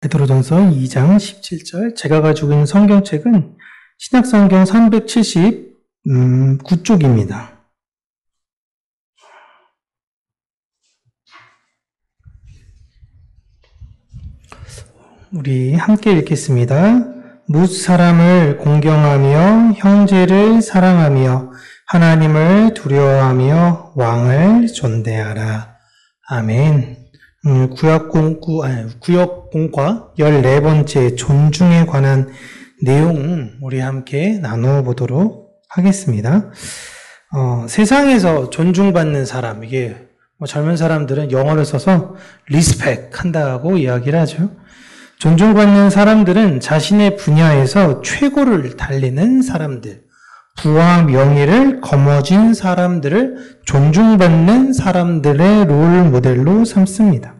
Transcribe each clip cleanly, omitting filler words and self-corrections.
베드로전서 2장 17절. 제가 가지고 있는 성경책은 신약성경 379쪽입니다. 우리 함께 읽겠습니다. 뭇 사람을 공경하며 형제를 사랑하며 하나님을 두려워하며 왕을 존대하라. 아멘. 구역공과 14번째 존중에 관한 내용 우리 함께 나눠보도록 하겠습니다. 세상에서 존중받는 사람, 이게 젊은 사람들은 영어를 써서 리스펙 한다고 이야기를 하죠. 존중받는 사람들은 자신의 분야에서 최고를 달리는 사람들, 부와 명예를 거머쥔 사람들을 존중받는 사람들의 롤 모델로 삼습니다.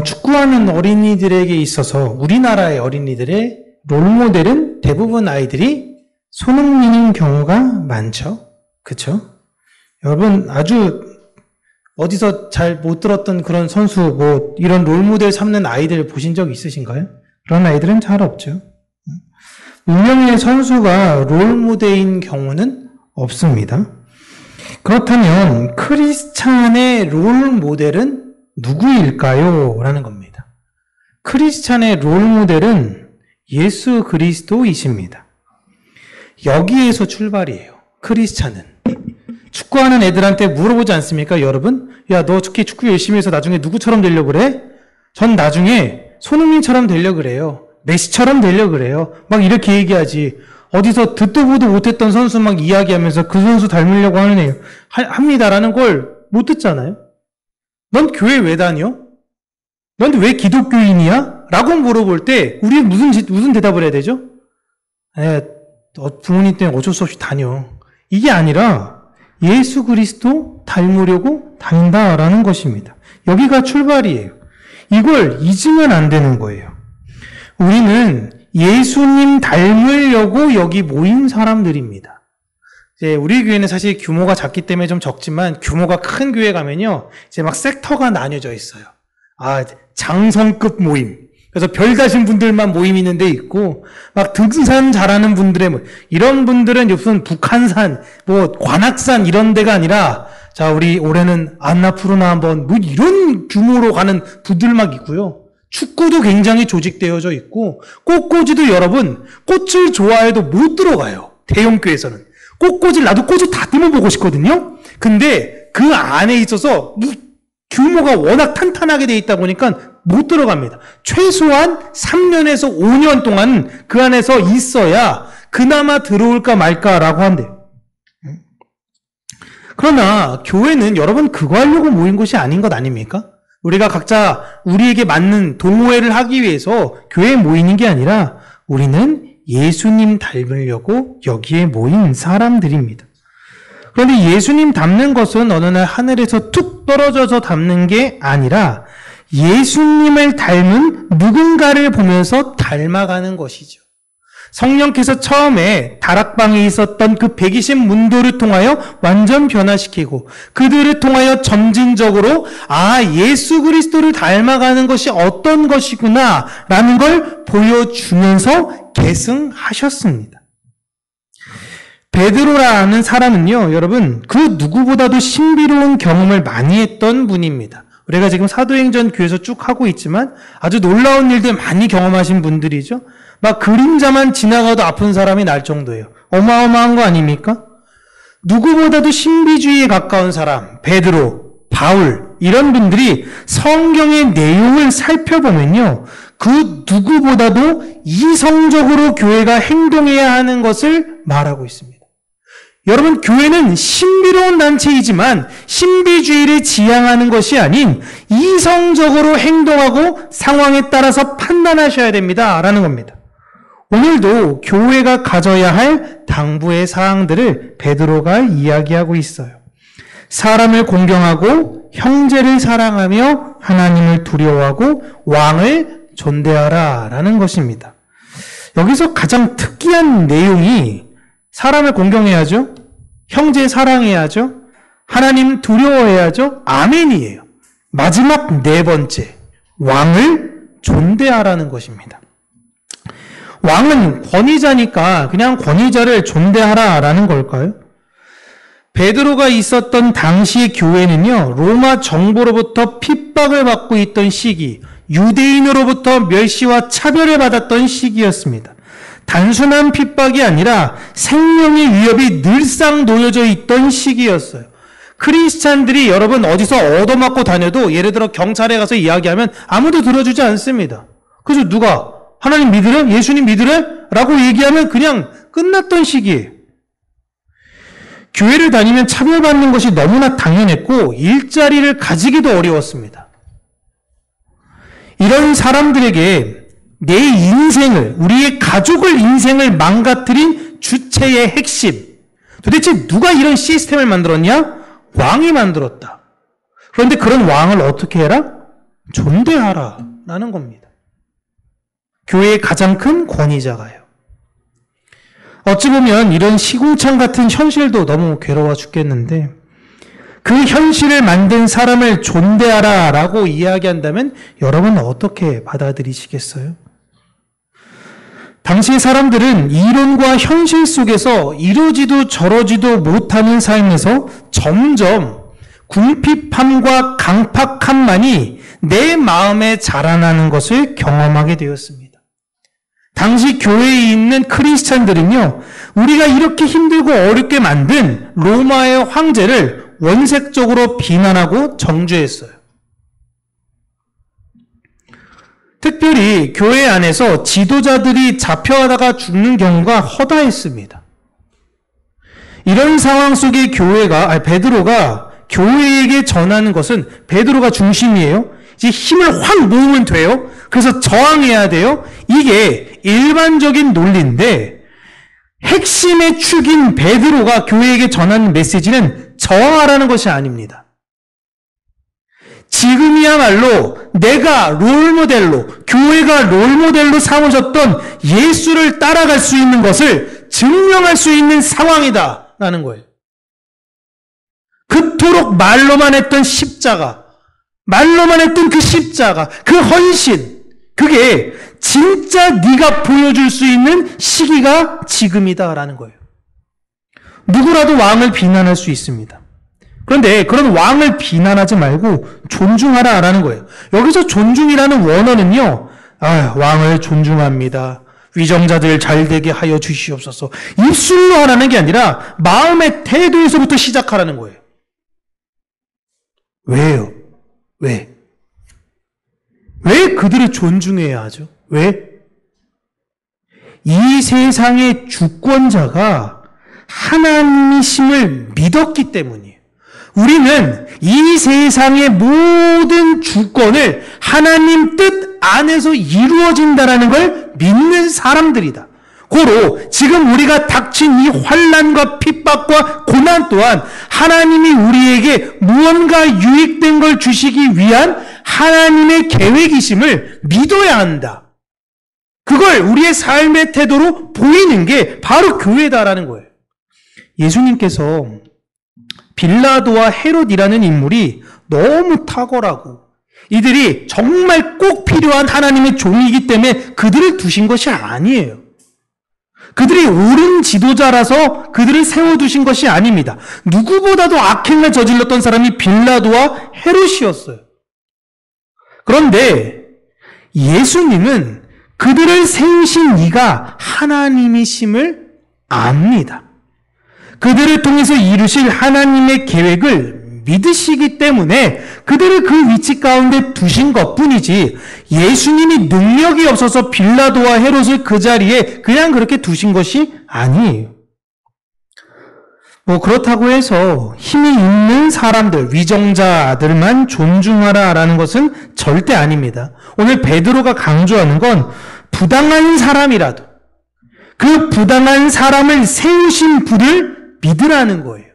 축구하는 어린이들에게 있어서 우리나라의 어린이들의 롤 모델은 대부분 아이들이 손흥민인 경우가 많죠. 그렇죠? 여러분 아주 어디서 잘 못 들었던 그런 선수, 이런 롤 모델 삼는 아이들 보신 적 있으신가요? 그런 아이들은 잘 없죠. 운명의 선수가 롤 모델인 경우는 없습니다. 그렇다면 크리스찬의 롤 모델은 누구일까요? 라는 겁니다. 크리스찬의 롤 모델은 예수 그리스도이십니다. 여기에서 출발이에요. 크리스찬은. 축구하는 애들한테 물어보지 않습니까? 여러분, 야, 너 특히 축구 열심히 해서 나중에 누구처럼 되려고 그래? 전 나중에 손흥민처럼 되려고 그래요. 메시처럼 되려고 그래요. 막 이렇게 얘기하지. 어디서 듣도 보도 못했던 선수 막 이야기하면서 그 선수 닮으려고 하는 애요. 합니다라는 걸 못 듣잖아요. 넌 교회 왜 다녀? 넌 왜 기독교인이야? 라고 물어볼 때 우리 무슨 대답을 해야 되죠? 부모님 때문에 어쩔 수 없이 다녀. 이게 아니라 예수 그리스도 닮으려고 다닌다라는 것입니다. 여기가 출발이에요. 이걸 잊으면 안 되는 거예요. 우리는 예수님 닮으려고 여기 모인 사람들입니다. 이제 우리 교회는 사실 규모가 작기 때문에 좀 적지만 규모가 큰 교회 가면요, 이제 막 섹터가 나뉘어져 있어요. 장성급 모임. 그래서 별 다신 분들만 모임 있는 데 있고, 막 등산 잘하는 분들의 이런 분들은 무슨 북한산, 관악산 이런 데가 아니라, 자, 우리 올해는 안나푸르나 한번, 이런 규모로 가는 분들 막 있고요. 축구도 굉장히 조직되어져 있고, 꽃꽂이도 여러분, 꽃을 좋아해도 못 들어가요. 대형교회에서는. 나도 꽃을 다 띄워보고 싶거든요? 근데 그 안에 있어서 이 규모가 워낙 탄탄하게 돼 있다 보니까 못 들어갑니다. 최소한 3년에서 5년 동안 그 안에서 있어야 그나마 들어올까 말까라고 한대요. 그러나 교회는 여러분 그거 하려고 모인 곳이 아닌 것 아닙니까? 우리가 각자 우리에게 맞는 동호회를 하기 위해서 교회에 모이는 게 아니라 우리는 예수님 닮으려고 여기에 모인 사람들입니다. 그런데 예수님 닮는 것은 어느 날 하늘에서 툭 떨어져서 닮는 게 아니라 예수님을 닮은 누군가를 보면서 닮아가는 것이죠. 성령께서 처음에 다락방에 있었던 그 120 문도를 통하여 완전 변화시키고 그들을 통하여 점진적으로 예수 그리스도를 닮아가는 것이 어떤 것이구나 라는 걸 보여주면서 계승하셨습니다. 베드로라는 사람은요, 여러분, 그 누구보다도 신비로운 경험을 많이 했던 분입니다. 우리가 지금 사도행전 교회에서 쭉 하고 있지만 아주 놀라운 일들 많이 경험하신 분들이죠. 막 그림자만 지나가도 아픈 사람이 날 정도예요. 어마어마한 거 아닙니까? 누구보다도 신비주의에 가까운 사람, 베드로, 바울, 이런 분들이 성경의 내용을 살펴보면요, 그 누구보다도 이성적으로 교회가 행동해야 하는 것을 말하고 있습니다. 여러분, 교회는 신비로운 단체이지만 신비주의를 지향하는 것이 아닌 이성적으로 행동하고 상황에 따라서 판단하셔야 됩니다. 라는 겁니다. 오늘도 교회가 가져야 할 당부의 사항들을 베드로가 이야기하고 있어요. 사람을 공경하고 형제를 사랑하며 하나님을 두려워하고 왕을 존대하라 라는 것입니다. 여기서 가장 특이한 내용이 사람을 공경해야죠. 형제 사랑해야죠. 하나님 두려워해야죠. 아멘이에요. 마지막 네 번째, 왕을 존대하라는 것입니다. 왕은 권위자니까 그냥 권위자를 존대하라라는 걸까요? 베드로가 있었던 당시의 교회는요, 로마 정부로부터 핍박을 받고 있던 시기, 유대인으로부터 멸시와 차별을 받았던 시기였습니다. 단순한 핍박이 아니라 생명의 위협이 늘상 놓여져 있던 시기였어요. 크리스찬들이 여러분 어디서 얻어맞고 다녀도 예를 들어 경찰에 가서 이야기하면 아무도 들어주지 않습니다. 그래서 누가 하나님 믿으래? 예수님 믿으래? 라고 얘기하면 그냥 끝났던 시기예요. 교회를 다니면 차별받는 것이 너무나 당연했고 일자리를 가지기도 어려웠습니다. 이런 사람들에게 내 인생을, 우리의 가족을 인생을 망가뜨린 주체의 핵심. 도대체 누가 이런 시스템을 만들었냐? 왕이 만들었다. 그런데 그런 왕을 어떻게 해라? 존대하라 라는 겁니다. 교회의 가장 큰 권위자가요. 어찌 보면 이런 시궁창 같은 현실도 너무 괴로워 죽겠는데 그 현실을 만든 사람을 존대하라 라고 이야기한다면 여러분은 어떻게 받아들이시겠어요? 당시의 사람들은 이론과 현실 속에서 이러지도 저러지도 못하는 삶에서 점점 궁핍함과 강팍함만이 내 마음에 자라나는 것을 경험하게 되었습니다. 당시 교회에 있는 크리스찬들은요, 우리가 이렇게 힘들고 어렵게 만든 로마의 황제를 원색적으로 비난하고 정죄했어요. 특별히 교회 안에서 지도자들이 잡혀가다가 죽는 경우가 허다했습니다. 이런 상황 속에 베드로가 교회에게 전하는 것은 베드로가 중심이에요. 이제 힘을 확 모으면 돼요. 그래서 저항해야 돼요. 이게 일반적인 논리인데 핵심의 축인 베드로가 교회에게 전하는 메시지는 저항하라는 것이 아닙니다. 지금이야말로 내가 롤모델로, 교회가 롤모델로 삼으셨던 예수를 따라갈 수 있는 것을 증명할 수 있는 상황이다 라는 거예요. 그토록 말로만 했던 십자가, 말로만 했던 그 십자가, 그 헌신, 그게 진짜 네가 보여줄 수 있는 시기가 지금이다라는 거예요. 누구라도 왕을 비난할 수 있습니다. 그런데 그런 왕을 비난하지 말고 존중하라라는 거예요. 여기서 존중이라는 원어는요, 왕을 존중합니다. 위정자들 잘되게 하여 주시옵소서. 입술로 하라는 게 아니라 마음의 태도에서부터 시작하라는 거예요. 왜요? 왜 그들을 존중해야 하죠? 왜? 이 세상의 주권자가 하나님이심을 믿었기 때문이에요. 우리는 이 세상의 모든 주권을 하나님 뜻 안에서 이루어진다는 걸 믿는 사람들이다. 고로 지금 우리가 닥친 이 환난과 핍박과 고난 또한 하나님이 우리에게 무언가 유익된 걸 주시기 위한 하나님의 계획이심을 믿어야 한다. 그걸 우리의 삶의 태도로 보이는 게 바로 교회다라는 거예요. 예수님께서 빌라도와 헤롯이라는 인물이 너무 탁월하고 이들이 정말 꼭 필요한 하나님의 종이기 때문에 그들을 두신 것이 아니에요. 그들이 옳은 지도자라서 그들을 세워두신 것이 아닙니다. 누구보다도 악행을 저질렀던 사람이 빌라도와 헤롯이었어요. 그런데 예수님은 그들을 세우신 이가 하나님이심을 압니다. 그들을 통해서 이루실 하나님의 계획을 믿으시기 때문에 그들을 그 위치 가운데 두신 것뿐이지 예수님이 능력이 없어서 빌라도와 헤롯을 그 자리에 그냥 그렇게 두신 것이 아니에요. 그렇다고 해서 힘이 있는 사람들, 위정자들만 존중하라라는 것은 절대 아닙니다. 오늘 베드로가 강조하는 건 부당한 사람이라도 그 부당한 사람을 세우신 분을 믿으라는 거예요.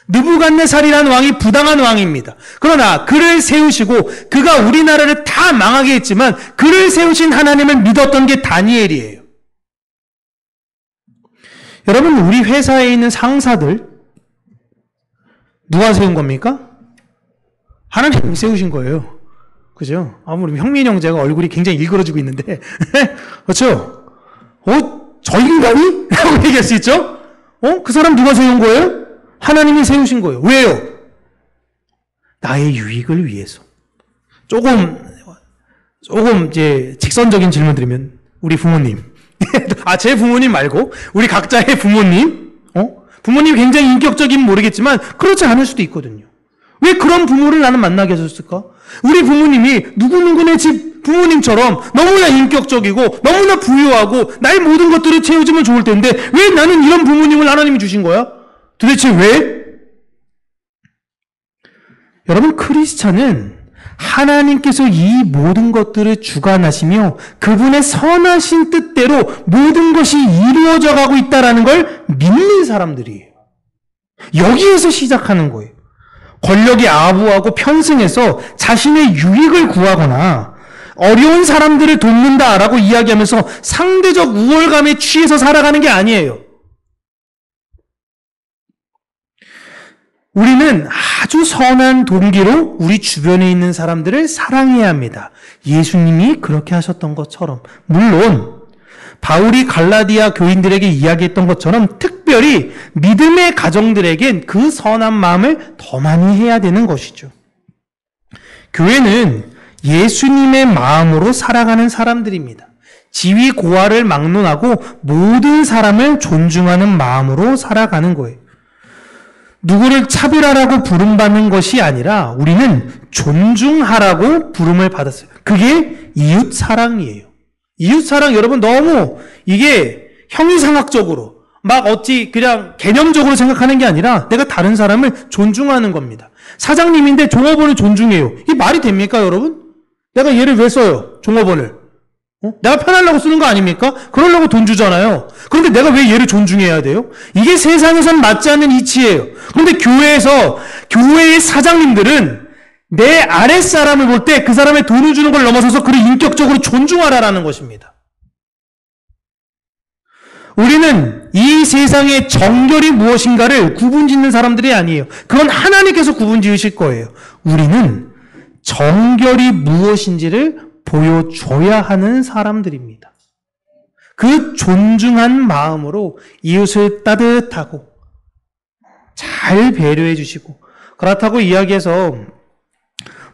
느부갓네살이라는 왕이 부당한 왕입니다. 그러나 그를 세우시고 그가 우리나라를 다 망하게 했지만 그를 세우신 하나님을 믿었던 게 다니엘이에요. 여러분, 우리 회사에 있는 상사들 누가 세운 겁니까? 하나님이 세우신 거예요. 그죠? 우리 형민 형제가 얼굴이 굉장히 일그러지고 있는데, 그렇죠? 저 인간이? 라고 얘기할 수 있죠? 그 사람 누가 세운 거예요? 하나님이 세우신 거예요. 왜요? 나의 유익을 위해서. 조금 이제 직선적인 질문 드리면, 우리 부모님. 제 부모님 말고, 우리 각자의 부모님. 부모님이 굉장히 인격적인 모르겠지만, 그렇지 않을 수도 있거든요. 왜 그런 부모를 나는 만나게 해줬을까? 우리 부모님이 누구누구네 집 부모님처럼 너무나 인격적이고 너무나 부유하고 나의 모든 것들을 채워주면 좋을 텐데 왜 나는 이런 부모님을 하나님이 주신 거야? 도대체 왜? 여러분, 크리스찬은 하나님께서 이 모든 것들을 주관하시며 그분의 선하신 뜻대로 모든 것이 이루어져 가고 있다는 걸 믿는 사람들이에요. 여기에서 시작하는 거예요. 권력에 아부하고 편승해서 자신의 유익을 구하거나 어려운 사람들을 돕는다라고 이야기하면서 상대적 우월감에 취해서 살아가는 게 아니에요. 우리는 아주 선한 동기로 우리 주변에 있는 사람들을 사랑해야 합니다. 예수님이 그렇게 하셨던 것처럼. 물론 바울이 갈라디아 교인들에게 이야기했던 것처럼 특별히 믿음의 가정들에겐 그 선한 마음을 더 많이 해야 되는 것이죠. 교회는 예수님의 마음으로 살아가는 사람들입니다. 지위 고하를 막론하고 모든 사람을 존중하는 마음으로 살아가는 거예요. 누구를 차별하라고 부름받는 것이 아니라 우리는 존중하라고 부름을 받았어요. 그게 이웃 사랑이에요. 이웃 사랑 여러분 너무 이게 형이상학적으로 막 어찌 그냥 개념적으로 생각하는 게 아니라 내가 다른 사람을 존중하는 겁니다. 사장님인데 종업원을 존중해요. 이게 말이 됩니까 여러분? 내가 얘를 왜 써요? 종업원을. 내가 편하려고 쓰는 거 아닙니까? 그러려고 돈 주잖아요. 그런데 내가 왜 얘를 존중해야 돼요? 이게 세상에선 맞지 않는 이치예요. 그런데 교회의 사장님들은 내 아랫사람을 볼 때 그 사람의 돈을 주는 걸 넘어서서 그를 인격적으로 존중하라라는 것입니다. 우리는 이 세상의 정결이 무엇인가를 구분짓는 사람들이 아니에요. 그건 하나님께서 구분지으실 거예요. 우리는 정결이 무엇인지를 보여줘야 하는 사람들입니다. 그 존중한 마음으로 이웃을 따뜻하고 잘 배려해 주시고 그렇다고 이야기해서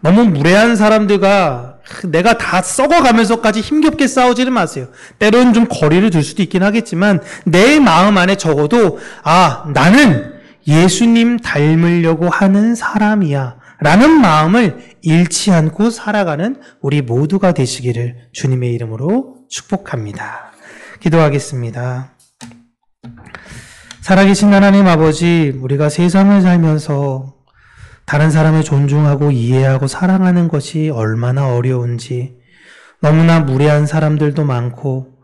너무 무례한 사람들과 내가 다 썩어가면서까지 힘겹게 싸우지는 마세요. 때로는 좀 거리를 둘 수도 있긴 하겠지만 내 마음 안에 적어도 나는 예수님 닮으려고 하는 사람이야 라는 마음을 잃지 않고 살아가는 우리 모두가 되시기를 주님의 이름으로 축복합니다. 기도하겠습니다. 살아계신 하나님 아버지, 우리가 세상을 살면서 다른 사람을 존중하고 이해하고 사랑하는 것이 얼마나 어려운지, 너무나 무례한 사람들도 많고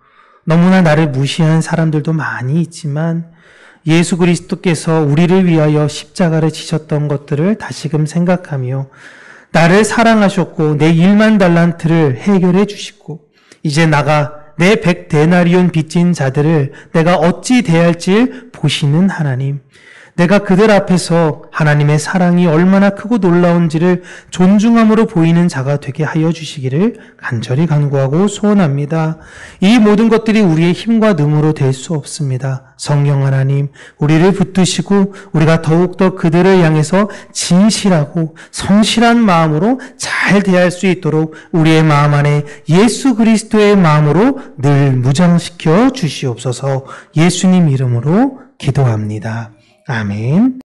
너무나 나를 무시하는 사람들도 많이 있지만 예수 그리스도께서 우리를 위하여 십자가를 지셨던 것들을 다시금 생각하며 나를 사랑하셨고 내 1만 달란트를 해결해 주시고 이제 나가 내 100데나리온 빚진 자들을 내가 어찌 대할지 보시는 하나님, 내가 그들 앞에서 하나님의 사랑이 얼마나 크고 놀라운지를 존중함으로 보이는 자가 되게 하여 주시기를 간절히 간구하고 소원합니다. 이 모든 것들이 우리의 힘과 능으로 될 수 없습니다. 성령 하나님, 우리를 붙드시고 우리가 더욱더 그들을 향해서 진실하고 성실한 마음으로 잘 대할 수 있도록 우리의 마음 안에 예수 그리스도의 마음으로 늘 무장시켜 주시옵소서. 예수님 이름으로 기도합니다. 아멘.